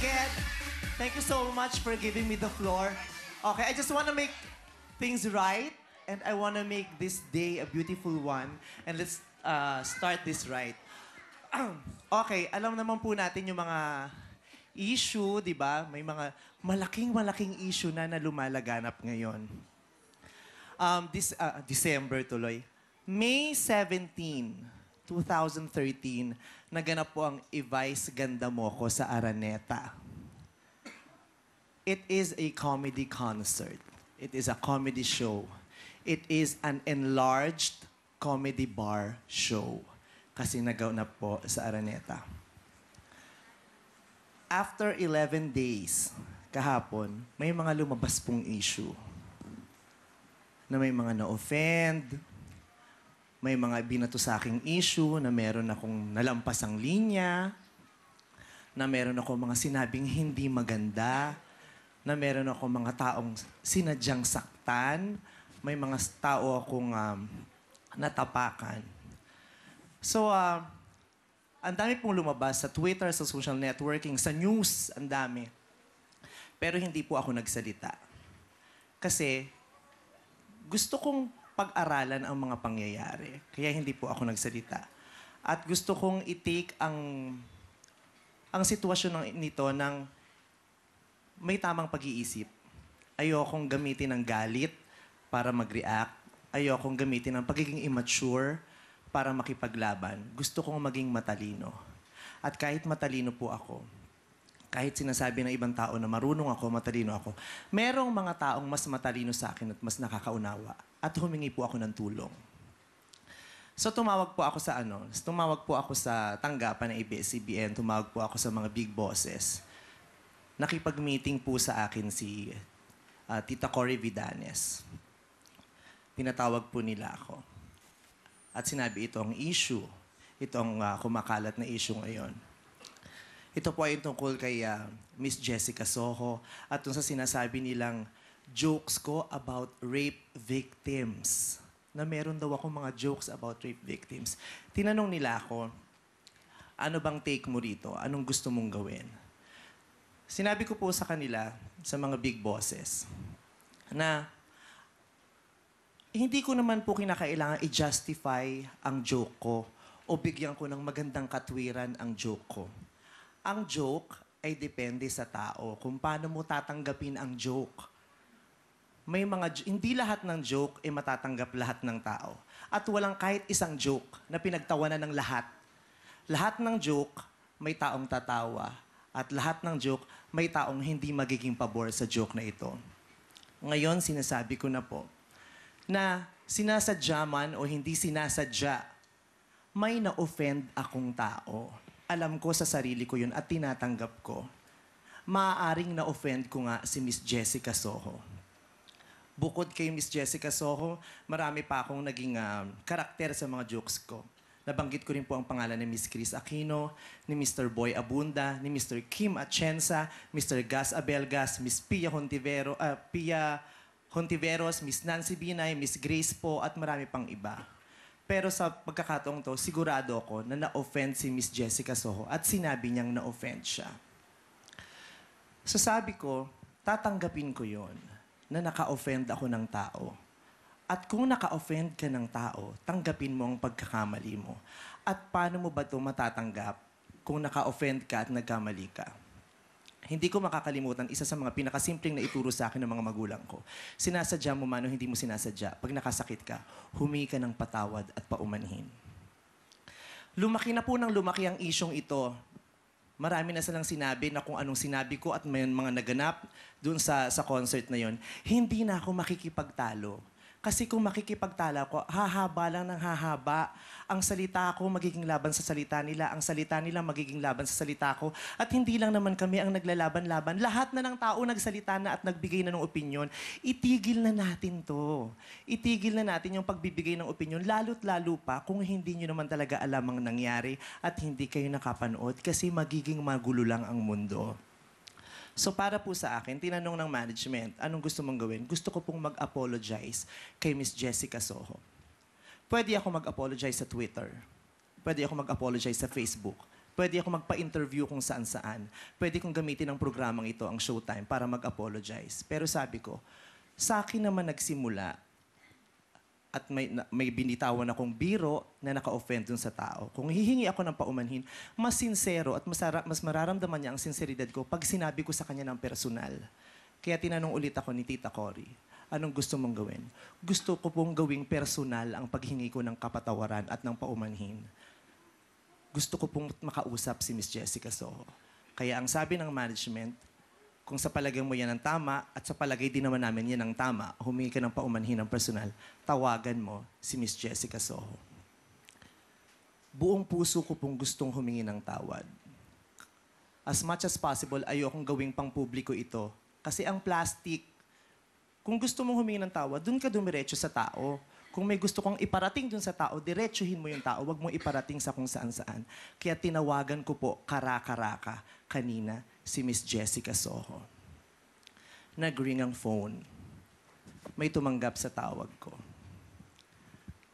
again. Thank you so much for giving me the floor. Okay, I just want to make things right and I want to make this day a beautiful one. And let's start this right. Okay, alam naman po natin yung mga issue, di ba? May mga malaking issue na lumalaganap ngayon. December tuloy. May 17, 2013, naganap po ang Ivice Ganda Mo Ko sa Araneta. It is a comedy concert. It is a comedy show. It is an enlarged comedy bar show. Kasi naganap po sa Araneta. After 11 days, kahapon, may mga lumabas pong issue. Na may mga na-offend, may mga binato sa aking issue na meron akong nalampasang linya, na meron ako mga sinabing hindi maganda, na meron ako mga taong sinadyang saktan, may mga tao akong natapakan. So, ang dami pong lumabas sa Twitter, sa social networking, sa news, ang dami. Pero hindi po ako nagsalita. Kasi gusto kong pag-aralan ang mga pangyayari. Kaya hindi po ako nagsalita. At gusto kong i-take ang sitwasyon nito ng may tamang pag-iisip. Ayokong gamitin ng galit para mag-react. Ayokong gamitin ng pagiging immature para makipaglaban. Gusto kong maging matalino. At kahit matalino po ako, kahit sinasabi ng ibang tao na marunong ako, matalino ako, merong mga taong mas matalino sa akin at mas nakakaunawa. At humingi po ako ng tulong. So tumawag po ako sa tanggapan ng ABS-CBN, tumawag po ako sa mga big bosses. Nakipag-meeting po sa akin si Tita Cory Vidanes. Pinatawag po nila ako. At sinabi itong issue, itong kumakalat na issue ngayon. Ito po ay tungkol kay Miss Jessica Soho at tungkol sa sinasabi nilang jokes ko about rape victims. Na meron daw ako mga jokes about rape victims. Tinanong nila ako, ano bang take mo rito? Anong gusto mong gawin? Sinabi ko po sa kanila, sa mga big bosses, na hindi ko naman po kinakailangan i-justify ang joke ko o bigyan ko ng magandang katwiran ang joke ko. Ang joke ay depende sa tao kung paano mo tatanggapin ang joke. Hindi lahat ng joke ay matatanggap lahat ng tao. At walang kahit isang joke na pinagtawanan ng lahat. Lahat ng joke may taong tatawa. At lahat ng joke may taong hindi magiging pabor sa joke na ito. Ngayon, sinasabi ko na po na sinasadya man o hindi sinasadya, may na-offend akong tao. Alam ko sa sarili ko yun at tinatanggap ko. Maaaring na-offend ko nga si Miss Jessica Soho. Bukod kay Miss Jessica Soho, marami pa akong naging karakter sa mga jokes ko. Nabanggit ko rin po ang pangalan ni Miss Chris Aquino, ni Mr. Boy Abunda, ni Mr. Kim Atienza, Mr. Gas Abelgas, Miss Pia Hontiveros, Miss Nancy Binay, Miss Grace po, at marami pang iba. Pero sa pagkakataong to, sigurado ako na na-offend si Miss Jessica Soho at sinabi niyang na-offend siya. So sabi ko, tatanggapin ko yon na naka-offend ako ng tao. At kung naka-offend ka ng tao, tanggapin mo ang pagkakamali mo. At paano mo ba ito matatanggap kung naka-offend ka at nagkamali ka? Hindi ko makakalimutan, isa sa mga pinakasimpleng na ituro sa akin ng mga magulang ko. Sinasadya mo man o hindi mo sinasadya, pag nakasakit ka, humingi ka ng patawad at paumanhin. Lumaki na po ng lumaki ang isyong ito. Marami na silang sinabi na kung anong sinabi ko at may mga naganap dun sa concert na yon. Hindi na ako makikipagtalo. Kasi kung makikipagtala ko, hahaba lang ng hahaba. Ang salita ko magiging laban sa salita nila. Ang salita nila magiging laban sa salita ko. At hindi lang naman kami ang naglalaban-laban. Lahat na ng tao nagsalita na at nagbigay na ng opinyon. Itigil na natin to. Itigil na natin yung pagbibigay ng opinyon. Lalo't lalo pa kung hindi nyo naman talaga alam ang nangyari at hindi kayo nakapanood kasi magiging magulo lang ang mundo. So para po sa akin, tinanong ng management, anong gusto mong gawin? Gusto ko pong mag-apologize kay Miss Jessica Soho. Pwede ako mag-apologize sa Twitter. Pwede ako mag-apologize sa Facebook. Pwede ako magpa-interview kung saan-saan. Pwede kong gamitin ang programang ito, ang Showtime, para mag-apologize. Pero sabi ko, sa akin naman nagsimula at may binitawan akong biro na naka-offend dun sa tao. Kung hihingi ako ng paumanhin, mas sincero at mas mararamdaman niya ang sinseridad ko pag sinabi ko sa kanya ng personal. Kaya tinanong ulit ako ni Tita Cory, anong gusto mong gawin? Gusto ko pong gawing personal ang paghingi ko ng kapatawaran at ng paumanhin. Gusto ko pong makausap si Miss Jessica Soho. Kaya ang sabi ng management, kung sa palagay mo yan ang tama at sa palagay din naman namin yan ang tama, humingi ka ng paumanhin ng personal, tawagan mo si Miss Jessica Soho. Buong puso ko pong gustong humingi ng tawad. As much as possible, ayokong gawing pang publiko ito. Kasi ang plastic, kung gusto mong humingi ng tawad, dun ka dumiretso sa tao. Kung may gusto kong iparating dun sa tao, diretsuhin mo yung tao. Huwag mong iparating sa kung saan-saan. Kaya tinawagan ko po, kara-karaka, kanina, si Miss Jessica Soho. Nag-ring ang phone. May tumanggap sa tawag ko.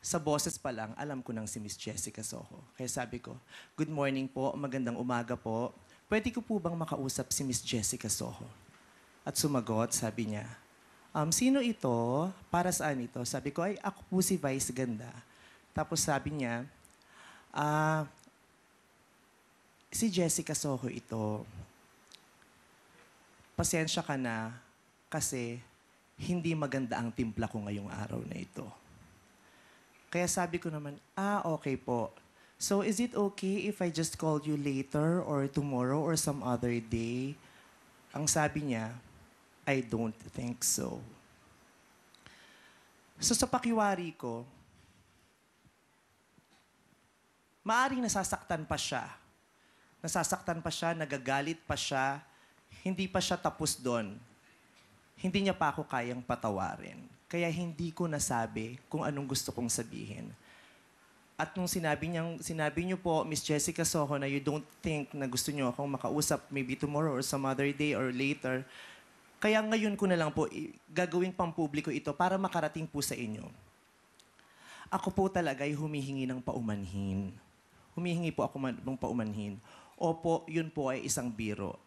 Sa boses pa lang, alam ko nang si Miss Jessica Soho. Kaya sabi ko, good morning po, magandang umaga po. Pwede ko po bang makausap si Miss Jessica Soho? At sumagot, sabi niya, sino ito? Para saan ito? Sabi ko, ay, ako po si Vice Ganda. Tapos sabi niya, si Jessica Soho ito. Pasensya ka na kasi hindi maganda ang timpla ko ngayong araw na ito. Kaya sabi ko naman, okay po. So is it okay if I just call you later or tomorrow or some other day? Ang sabi niya, I don't think so. So sa pakiwari ko, maaring nasasaktan pa siya. Nasasaktan pa siya, nagagalit pa siya, hindi pa siya tapos doon. Hindi niya pa ako kayang patawarin. Kaya hindi ko nasabi kung anong gusto kong sabihin. At nung sinabi niyo po, Miss Jessica Soho, na you don't think na gusto niyo akong makausap maybe tomorrow or some other day or later, kaya ngayon ko na lang po, gagawing pampubliko ito para makarating po sa inyo. Ako po talaga ay humihingi ng paumanhin. Humihingi po ako ng paumanhin. Opo, yun po ay isang biro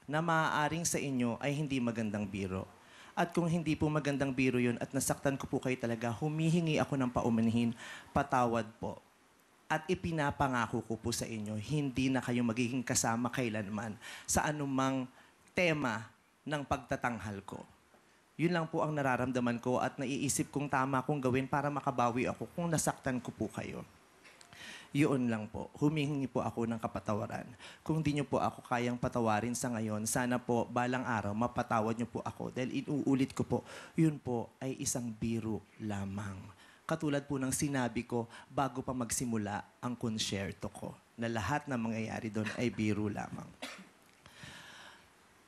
na maaaring sa inyo ay hindi magandang biro. At kung hindi po magandang biro yun at nasaktan ko po kayo talaga, humihingi ako ng paumanhin, patawad po. At ipinapangako ko po sa inyo, hindi na kayo magiging kasama kailanman sa anumang tema ng pagtatanghal ko. Yun lang po ang nararamdaman ko at naiisip kong tama kong gawin para makabawi ako kung nasaktan ko po kayo. Yun lang po. Humihingi po ako ng kapatawaran. Kung di nyo po ako kayang patawarin sa ngayon, sana po balang araw mapatawad nyo po ako. Dahil inuulit ko po, yun po ay isang biro lamang. Katulad po ng sinabi ko bago pa magsimula ang konsyerto ko, na lahat ng mangyayari doon ay biro lamang.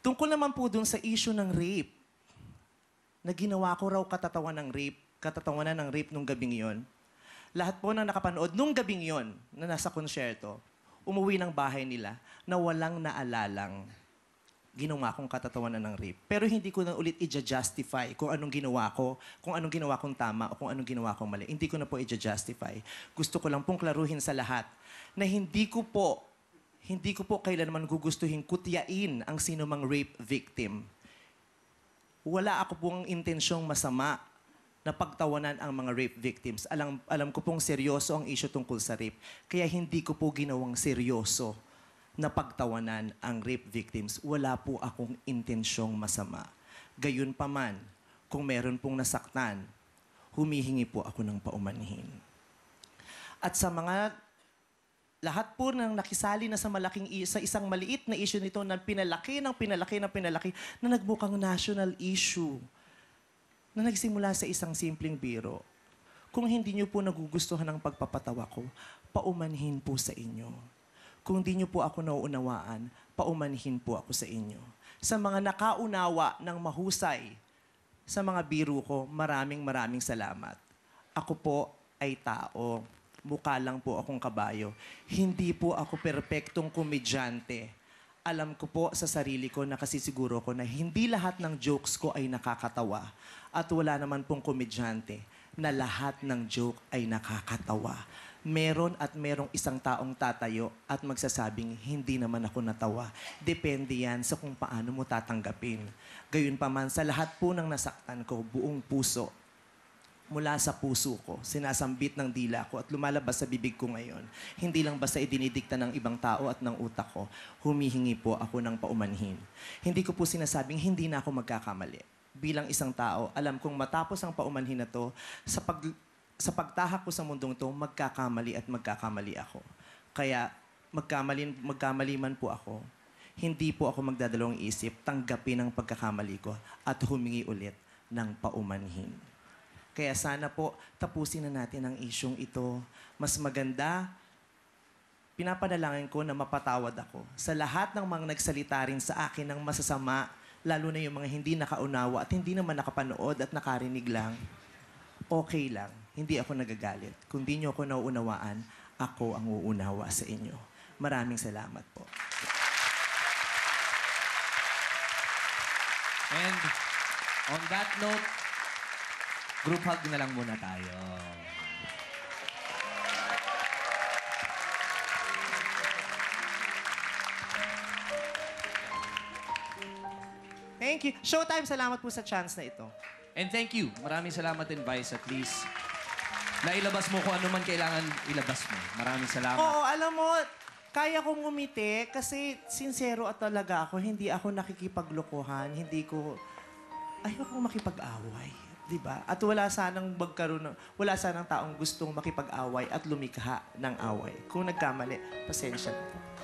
Tungkol naman po dun sa issue ng rape, na ginawa ko raw katatawanan ng rape nung gabing yon. Lahat po na nakapanood nung gabing yon na nasa konsyerto, umuwi ng bahay nila na walang naalalang ginawa kong katatawanan ng rape. Pero hindi ko na ulit i-justify kung anong ginawa ko, kung anong ginawa kong tama o kung anong ginawa kong mali. Hindi ko na po i-justify. Gusto ko lang pong klaruhin sa lahat na hindi ko po kailanman gugustuhin kutyain ang sinumang rape victim. Wala ako pong intensyong masama na pagtawanan ang mga rape victims. Alam ko pong seryoso ang issue tungkol sa rape. Kaya hindi ko po ginawang seryoso na pagtawanan ang rape victims. Wala po akong intensyong masama. Gayunpaman, kung meron pong nasaktan, humihingi po ako ng paumanhin. At sa mga lahat po ng nakisali na sa isang maliit na issue nito na pinalaki na nagmukhang national issue na nagsimula sa isang simpleng biro. Kung hindi niyo po nagugustuhan ang pagpapatawa ko, paumanhin po sa inyo. Kung hindi niyo po ako nauunawaan, paumanhin po ako sa inyo. Sa mga nakaunawa ng mahusay sa mga biro ko, maraming salamat. Ako po ay tao. Mukha lang po akong kabayo. Hindi po ako perpektong komedyante. Alam ko po sa sarili ko, nakasisiguro ko na hindi lahat ng jokes ko ay nakakatawa. At wala naman pong komedyante na lahat ng joke ay nakakatawa. meron at merong isang taong tatayo at magsasabing, hindi naman ako natawa. Depende yan sa kung paano mo tatanggapin. Gayunpaman, sa lahat po ng nasaktan ko, buong puso, mula sa puso ko, sinasambit ng dila ko at lumalabas sa bibig ko ngayon. Hindi lang basta idinidikta ng ibang tao at ng utak ko, humihingi po ako ng paumanhin. Hindi ko po sinasabing hindi na ako magkakamali. Bilang isang tao, alam kong matapos ang paumanhin na to, sa pagtahak ko sa mundong to, magkakamali at magkakamali ako. Kaya magkamali man po ako, hindi po ako magdadalawang isip, tanggapin ang pagkakamali ko at humingi ulit ng paumanhin. Kaya sana po, tapusin na natin ang isyong ito. Mas maganda, pinapanalangin ko na mapatawad ako sa lahat ng mga nagsalita rin sa akin ng masasama, lalo na yung mga hindi nakaunawa at hindi naman nakapanood at nakarinig lang. Okay lang, hindi ako nagagalit. Kung di nyo ako nauunawaan, ako ang uunawa sa inyo. Maraming salamat po. And on that note, group hug na lang muna tayo. Thank you. Showtime, salamat po sa chance na ito. And thank you. Maraming salamat din, Vice, at least nailabas mo kung ano man kailangan ilabas mo. Maraming salamat. Oo, alam mo, kaya kong umiti kasi sincero at talaga ako. Hindi ako nakikipaglokohan. Hindi ko... Ayoko makipag-away. Diba? At wala wala sanang taong gustong makipag-away at lumikha ng away. Kung nagkamali, pasensya na po.